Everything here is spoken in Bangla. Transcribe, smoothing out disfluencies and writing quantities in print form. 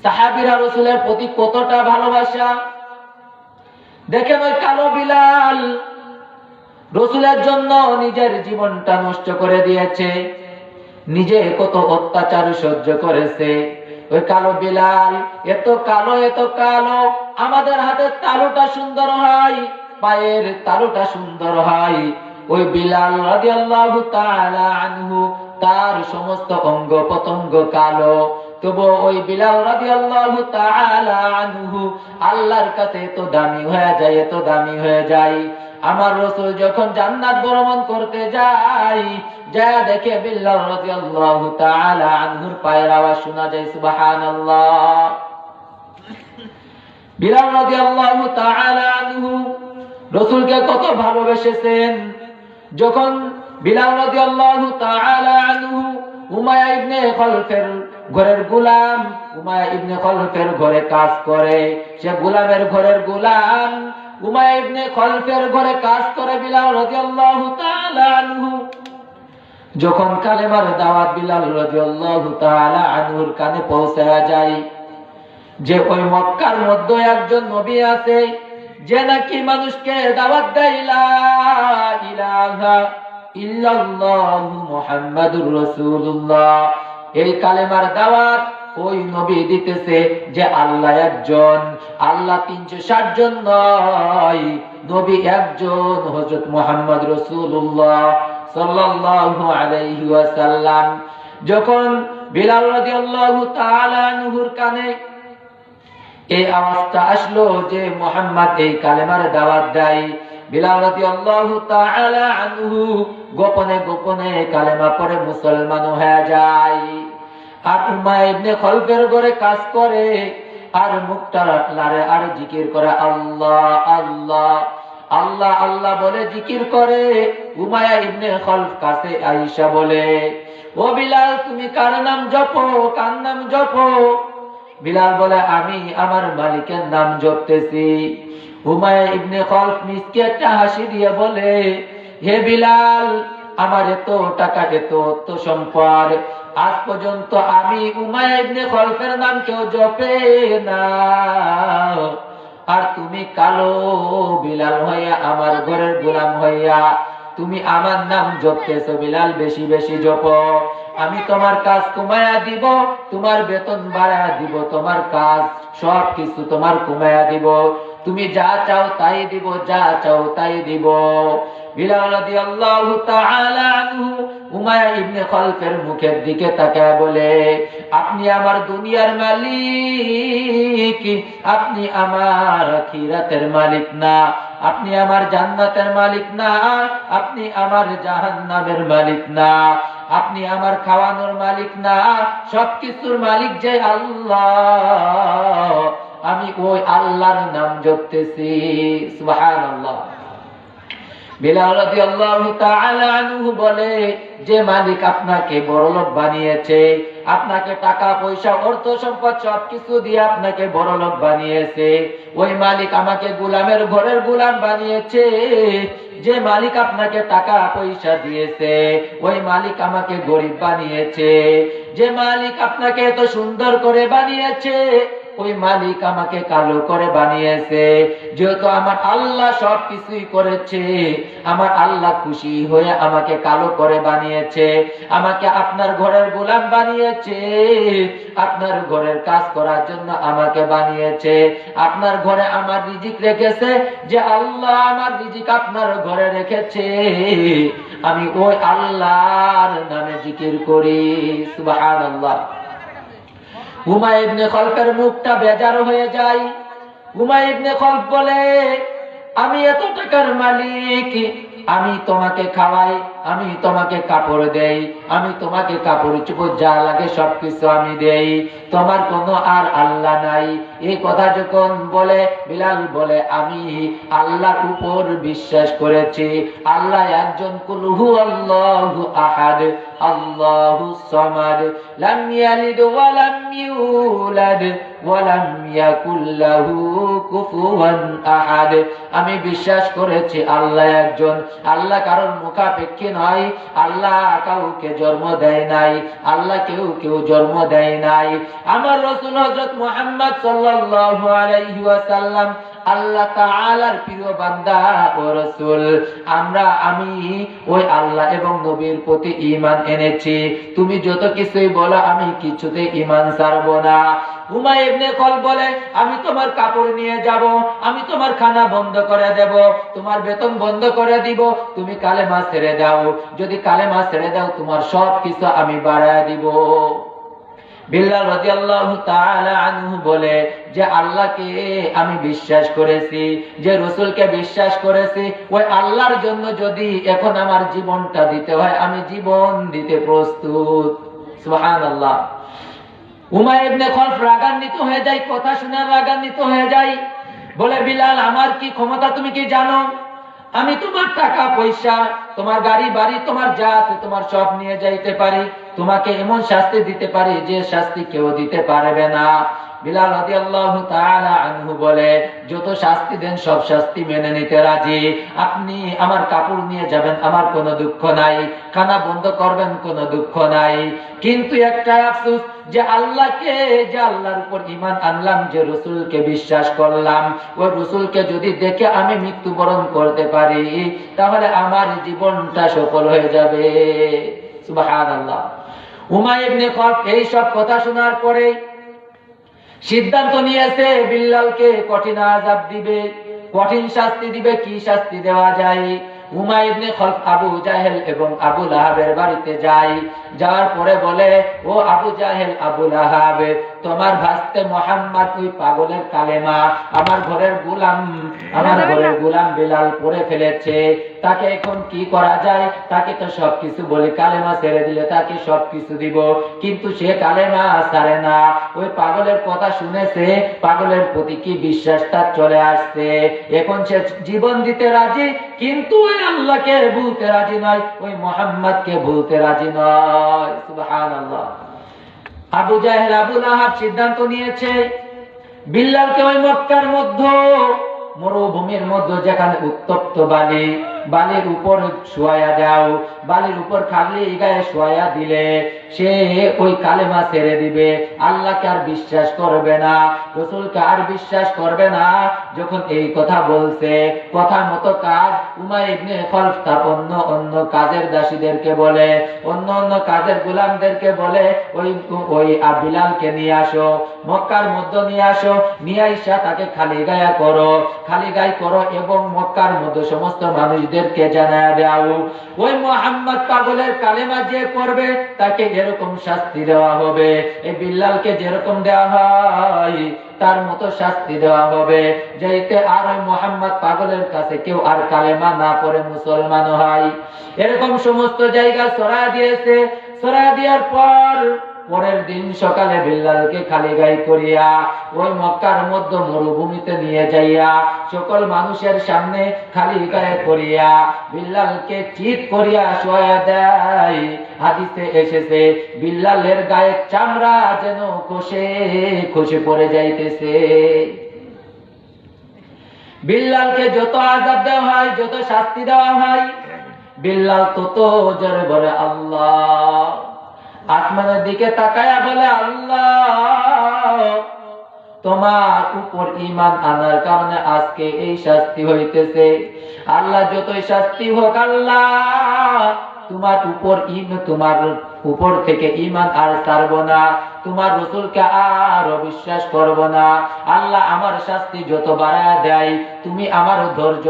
সাহাবীরা রাসূলের প্রতি কতটা ভালোবাসা। দেখেন ওই কালো বিলাল রাসূলের জন্য নিজের জীবনটা নষ্ট করে দিয়েছে, নিজে কত অত্যাচার সহ্য করেছে। ওই কালো বিলাল এত কালো, এত কালো, আমাদের হাতের তালুটা সুন্দর হয়, পায়ের তালুটা সুন্দর হয়। ওই বিলাল রাদিয়াল্লাহু তাআলা আনহু তার সমস্ত অঙ্গ প্রত্যঙ্গ কালো, তবু ওই বিলাল রাদিয়াল্লাহু তাআলা আনহু আল্লাহর কাছে এত দামি হয়ে যায়, এত দামি হয়ে যায়। আমার রাসূল যখন জান্নাত ভ্রমণ করতে যায়, যা দেখে বিলাল রাদিয়াল্লাহু তাআলা আনহুর পায়ের আওয়াজ শোনা যায়, সুবহানাল্লাহ। বিলাল রাদিয়াল্লাহু তাআলা আনহু রাসূলকে কত ভালোবেসেছেন। যখন বিলাল রাদিয়াল্লাহু তাআলা আনহু উমাইয়া ইবনে খলফের ঘরের গোলাম, উমাইয়া ইবনে খলফের ঘরে কাজ করে, সে গোলামের ঘরের গোলাম, উমাইয়া ইবনে খলফের ঘরে কাজ করে বিলাল রাদিয়াল্লাহু তাআলা আনহু। যখন কালেমার দাওয়াত বিলাল রাদিয়াল্লাহু তাআলা আনহুর কানে পৌঁছায়া যায় যে ওই মক্কার মধ্যে একজন নবী আছে, যে নাকি মানুষকে দাওয়াত দেয় লা ইলাহা ইল্লাল্লাহু মুহাম্মাদুর রাসূলুল্লাহ, এই কালেমার দাওয়াত ওই নবী দিতেছে যে আল্লাহ একজন, আল্লাহ 360 জন নয়, নবী একজন, হযরত মুহাম্মদ রাসূলুল্লাহ সাল্লাল্লাহু আলাইহি ওয়াসাল্লাম। যখন বিলাল রাদিয়াল্লাহু তাআলা আনহুর কানে এই আওয়াজটা আসলো যে মুহাম্মদ এই কালেমার দাওয়াত দেয়, বিলাল রাদিয়াল্লাহু তাআলা আনহু গোপনে গোপনে কালেমা পড়ে মুসলমান হয়ে যায়। আর উমাইয়া ইবনে খলফের ঘরে কাজ করে, আর মুখটা লারে আর জিকির করে আল্লাহ আল্লাহ আল্লাহ আল্লাহ বলে জিকির করে। উমাইয়া ইবনে খলফ কাছে আয়েশা বলে, ও বিলাল তুমি কার নাম জপো, কার নাম জপো? বিলাল বলে আমি আমার মালিকের নাম জপতেছি। উমাইয়া ইবনে খলফ মিসকে একটা হাসি দিয়ে বলে, হে বিলাল, আমার এত টাকা, এত অর্থ সম্পদ, আজ পর্যন্ত আমি উমাইয়া ইবনে খলফের নাম কেউ জপে না, আর তুমি কালো বিলাল হইয়া আমার ঘরের গোলাম হইয়া তুমি আমার নাম জপতেছো। বিলাল বেশি বেশি জপো, আমি তোমার কাজ কমায়া দিব, তোমার বেতন বাড়ায়া দিব, তোমার কাজ সব কিছু তোমার কমায়া দিব, তুমি যা চাও তাই দিব, যা চাও তাই দিব। বিলাল রাদিয়াল্লাহু তাআলা আনহু উমাইয়া ইবনে খলফের মুখের দিকে তাকায় বলে, আপনি আমার দুনিয়ার মালিক, আপনি আমার আখিরাতের মালিক না, আপনি আমার জান্নাতের মালিক না, আপনি আমার জাহান্নামের মালিক না, আপনি আমার খাওয়ানোর মালিক না, সবকিছুর মালিক যে আল্লাহ, আমি ওই আল্লাহর নাম জপতেছি, সুবহানাল্লাহ। বিলাল রাদিয়াল্লাহু তাআলা আনহু বলে, যে মালিক আপনাকে বড়লোক বানিয়েছে, আপনাকে টাকা পয়সা অর্থ সম্পদ সবকিছু দিয়ে আপনাকে বড়লোক বানিয়েছে, ওই মালিক আমাকে গোলামের ঘরের গোলাম বানিয়েছে। যে মালিক আপনাকে টাকা পয়সা দিয়েছে, ওই মালিক আমাকে গরিব বানিয়েছে। যে মালিক আপনাকে এত সুন্দর করে বানিয়েছে, ওই মালিক আমাকে কালো করে বানিয়েছে। যেহেতু আমার আল্লাহ সবকিছুই করেছে, আমার আল্লাহ খুশি হয়ে আমাকে কালো করে বানিয়েছে, আমাকে আপনার ঘরের গোলাম বানিয়েছে, আপনার ঘরের কাজ করার জন্য আমাকে বানিয়েছে, আপনার ঘরে আমার রিজিক রেখেছে, যে আল্লাহ আমার রিজিক আপনার ঘরে রেখেছে, আমি ওই আল্লাহর নামে জিকির করি, সুবহানাল্লাহ। উমাইয়া ইবনে খলফের মুখটা বেজার হয়ে যায়। উমাইয়া ইবনে খলফ বলে, আমি এত টাকার মালিক, আমি তোমাকে খাওয়াই, আমি তোমাকে কাপড় দেই, আমি তোমাকে কাপড় চোপড় যা লাগে সবকিছু আমি দেই, তোমার কোনো আর আল্লাহ নাই। এই কথা যখন বলে, বিলাল বলে, আমি আল্লাহর উপর বিশ্বাস করেছি, আল্লাহ একজন, কুল হুয়াল্লাহু আহাদ আল্লাহুস সামাদ লাম ইয়ালিদ ওয়া লাম ইউলাদ ওয়া লাম ইয়াকুল লাহু কুফুয়ান আহাদ। আমি বিশ্বাস করেছি আল্লাহ একজন, আল্লাহ কারোর মুখাপেক্ষী কি নয়? আল্লাহ কাউকে জন্ম দেয় নাই, আল্লাহ কেউ জন্ম দেয় নাই। আমার রাসূল হযরত মুহাম্মদ সাল্লাল্লাহু আলাইহি ওয়াসাল্লাম আল্লাহ তাআলার প্রিয় বান্দা ও রাসূল। আমি ওই আল্লাহ এবং নবীর প্রতি ঈমান এনেছি। তুমি যত কিছুই বলো আমি কিছুতে ঈমান ছাড়বো না। উমাইয়া ইবনে খলফ বলে, আমি তোমার কাপড় নিয়ে যাব, আমি তোমার খানা বন্ধ করে দেব, তোমার বেতন বন্ধ করে দিব, তুমি কালেমা ছেড়ে দাও। যদি কালেমা ছেড়ে দাও তোমার সব কিছু আমি বাড়ায় দিব। বিল্লাল রাদিয়াল্লাহু তাআলা আনহু বলে যে আল্লাহকে আমি বিশ্বাস করেছি, যে রাসূলকে বিশ্বাস করেছি, ওই আল্লাহর জন্য যদি এখন আমার জীবনটা দিতে হয় আমি জীবন দিতে প্রস্তুত। সুবহানাল্লাহ। উমাইয়া ইবনে খলফ রাগান্বিত হয়ে যায়, কথা শুনে রাগান্বিত হয়ে যায়। বলে, বিলাল আমার কি ক্ষমতা তুমি কি জানো? আমি তোমার টাকা পয়সা, তোমার গাড়ি বাড়ি, তোমার যা আছে তোমার সব নিয়ে যাইতে পারি, তোমাকে এমন শাস্তি দিতে পারি যে শাস্তি কেউ দিতে পারবে না। বিলাল রাদিয়াল্লাহু তাআলা আনহু বলে, যত শাস্তি দেন সব শাস্তি মেনে নিতে রাজি। আপনি আমার কাপড় নিয়ে যাবেন, আমার কোনো দুঃখ নাই, খানা বন্ধ করবেন, কোনো দুঃখ নাই। কিন্তু একটা আফসোস, যে আল্লাহর উপর ঈমান আনলাম, যে রাসূলকে বিশ্বাস করলাম, ওই রাসূলকে যদি দেখে আমি মৃত্যুবরণ করতে পারি তাহলে আমার জীবনটা সফল হয়ে যাবে। সুবহানাল্লাহ। উমাইয়া ইবনে খলফ এই সব কথা শোনার পরে সিদ্ধান্ত নিয়েছে বিল্লালকে কঠিন আযাব দিবে, কঠিন শাস্তি দিবে। কি শাস্তি দেওয়া যায়? উমাইয়া ইবনে খলফ আবু জাহেল এবং আবু লাহাবের বাড়িতে যায়। যাওয়ার পরে বলে, ও আবু জাহেল, আবু লাহাব, তোমার ভাস্তে মুহাম্মদ ওই পাগলের কালেমা আমার ঘরের গোলাম বিলাল পড়ে ফেলেছে, তাকে এখন কি করা যায়? তাকে তো সবকিছু বলি, কালেমা ছেড়ে দিলে তাকে সবকিছু দিব, কিন্তু সে কালেমা ছাড়ে না। ওই পাগলের কথা শুনেছে, পাগলের প্রতি কি বিশ্বাসটা চলে আসছে, এখন সে জীবন দিতে রাজি, কিন্তু ওই আল্লাহকে ভুলতে রাজি নয়, ওই মুহাম্মদকে ভুলতে রাজি নয়। সুবহানাল্লাহ। আবু জাহেল আবু লাহাব সিদ্ধান্ত নিয়েছে বিল্লালকে ওই মক্কার মধ্যে মরুভূমির মধ্যে যেখানে উত্তপ্ত বালির উপর শোয়া দাও, বালির উপর খালি গায়ে শোয়া দিলে সে ওই কালেমা ছেড়ে দিবে, আল্লাহকে আর বিশ্বাস করবে না, রাসূলকে আর বিশ্বাস করবে না। যখন এই কথা বলছে, কথা মতো কাজ, উমাইয়া ইবনে খলফ তার অন্য কাজের দাসীদেরকে বলে, অন্য কাজের গোলামদেরকে বলে, ওই বিলালকে নিয়ে আসো, মক্কার মধ্যে নিয়ে আসো, নিয়ে আইসা তাকে খালি গায়ে করো এবং মক্কার মধ্যে সমস্ত মানুষদেরকে জানায় দাও, ওই মুহাম্মদ পাগলের কালেমা যে পড়বে তাকে এরকম শাস্তি দেওয়া হবে, এই বিল্লালকে যেরকম দেওয়া হয় তার মতো শাস্তি দেওয়া হবে, যাইতে আর ওই মুহাম্মদ পাগলের কাছে কেউ আর কালেমা না পড়ে মুসলমান হয়। এরকম সমস্ত জায়গা ছড়ায় দিয়েছে। ছড়ায় দেওয়ার পরের দিন সকালে বিল্লালকে খালি গায়ে করিয়া ওই মক্কার মধ্যে মরুভূমিতে নিয়ে যাইয়া সকল মানুষের সামনে খালি গায়ে করিয়া বিল্লালকে চিৎ করিয়া শোয়া দেয়। হাদিসে এসেছে বিল্লালের গায়ের চামড়া যেন খসে পড়ে যাইতেছে। বিল্লালকে যত আযাব দেওয়া হয়, যত শাস্তি দেওয়া হয়, বিল্লাল তত জোরে বলে আল্লাহ। আসমানের দিকে তাকায়া বলে, আল্লাহ তোমার উপর ঈমান আনার কারণে আজকে এই শাস্তি হইতেছে। আল্লাহ যতই শাস্তি হোক, আল্লাহ তোমার উপর থেকে ঈমান আর ছাড়ব না, তোমার রাসূলকে আর অবিশ্বাস করব না। আল্লাহ আমার শাস্তি যত বাড়ায়া দেয়, তুমি আমার ধৈর্য